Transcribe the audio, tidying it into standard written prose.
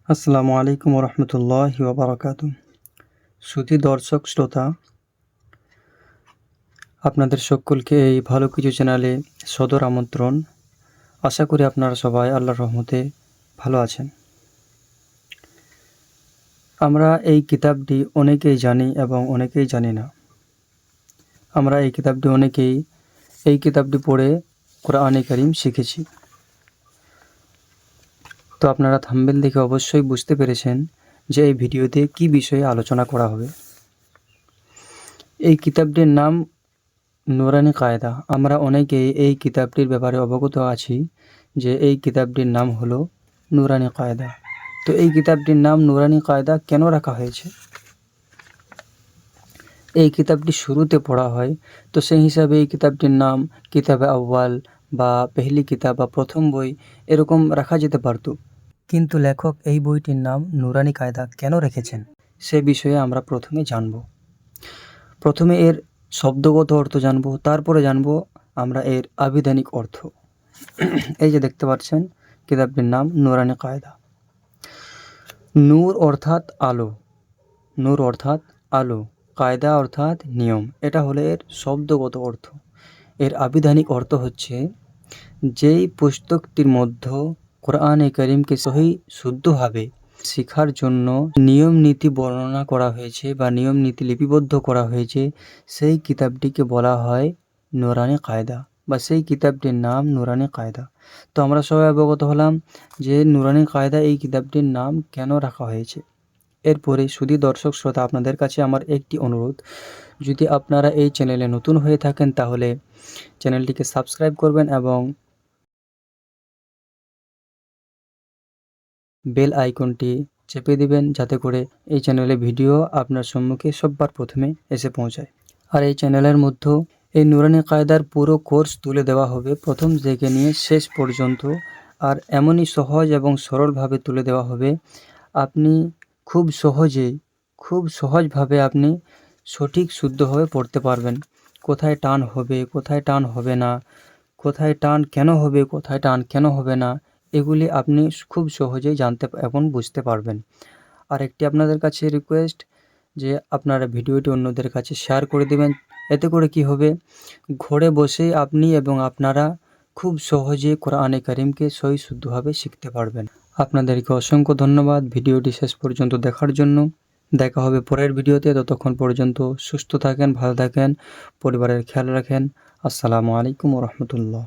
আসসালামু আলাইকুম রহমতুল্লাহি ওয়াবারাকাতু। সুধী দর্শক শ্রোতা, আপনাদের সকলকে এই ভালো কিছু চ্যানেলে সদর আমন্ত্রণ। আশা করি আপনারা সবাই আল্লাহর রহমতে ভালো আছেন। আমরা এই কিতাবটি অনেকেই জানি এবং অনেকেই জানি না। আমরা এই কিতাবটি পড়ে কোরআনে কারীম শিখেছি। তো আপনারা থাম্বনেল দেখে অবশ্যই বুঝতে পেরেছেন যে এই ভিডিওতে কি বিষয়ে আলোচনা করা হবে। এই কিতাবটির নাম নুরানি কায়দা। আমরা অনেকেই এই কিতাবটির ব্যাপারে অবগত আছি যে এই কিতাবটির নাম হলো নুরানি কায়দা। তো এই কিতাবটির নাম নুরানি কায়দা কেন রাখা হয়েছে? এই কিতাবটি শুরুতে পড়া হয়, তো সেই হিসাবে এই কিতাবটির নাম কিতাবে আউয়াল বা পেহলি কিতাব বা প্রথম বই এরকম রাখা যেতে পারত। কিন্তু লেখক এই বইটির নাম নুরানি কায়দা কেন রেখেছেন সে বিষয়ে আমরা প্রথমে জানব। প্রথমে এর শব্দগত অর্থ জানব, তারপরে জানব আমরা এর আবিধানিক অর্থ। এই যে দেখতে পাচ্ছেন কিতাবটির নাম নুরানি কায়দা। নূর অর্থাৎ আলো, নূর অর্থাৎ আলো, কায়দা অর্থাৎ নিয়ম। এটা হলো এর শব্দগত অর্থ। এর আবিধানিক অর্থ হচ্ছে যেই পুস্তকটির মধ্যে কোরআনে কারীমকে সহি শুদ্ধভাবে শেখার জন্য নিয়ম নীতি বর্ণনা করা হয়েছে বা নিয়ম নীতি লিপিবদ্ধ করা হয়েছে, সেই কিতাবটিকে বলা হয় নুরানি কায়দা বা সেই কিতাবটির নাম নুরানি কায়দা। তো আমরা সবাই অবগত হলাম যে নুরানি কায়দা এই কিতাবটির নাম কেন রাখা হয়েছে। এরপরে সুধী দর্শক শ্রোতা, আপনাদের কাছে আমার একটি অনুরোধ, যদি আপনারা এই চ্যানেলে নতুন হয়ে থাকেন তাহলে চ্যানেলটিকে সাবস্ক্রাইব করবেন এবং বেল আইকনটি চেপে দিবেন যাতে করে এই চ্যানেলে ভিডিও আপনার সম্মুখে সবার প্রথমে এসে পৌঁছায়। আর এই চ্যানেলের মধ্যে এই নুরানি কায়দার পুরো কোর্স তুলে দেওয়া হবে প্রথম থেকে নিয়ে শেষ পর্যন্ত। আর এমনই সহজ এবং সরলভাবে তুলে দেওয়া হবে, আপনি খুব সহজভাবে আপনি সঠিক শুদ্ধভাবে পড়তে পারবেন। কোথায় টান হবে, কোথায় টান হবে না, কোথায় টান কেন হবে, কোথায় টান কেন হবে না, এগুলি আপনি খুব সহজেই জানতে এবং বুঝতে পারবেন। আর একটি আপনাদের কাছে রিকোয়েস্ট যে আপনারা ভিডিওটি অন্যদের কাছে শেয়ার করে দেবেন। এতে করে কি হবে, ঘরে বসেই আপনি এবং আপনারা খুব সহজে কোরআনে কারীমকে সহি শুদ্ধভাবে শিখতে পারবেন। আপনাদেরকে অসংখ্য ধন্যবাদ ভিডিওটি শেষ পর্যন্ত দেখার জন্য। দেখা হবে পরের ভিডিওতে। ততক্ষণ পর্যন্ত সুস্থ থাকেন, ভালো থাকেন, পরিবারের খেয়াল রাখেন। আসসালামু আলাইকুম রহমতুল্লাহ।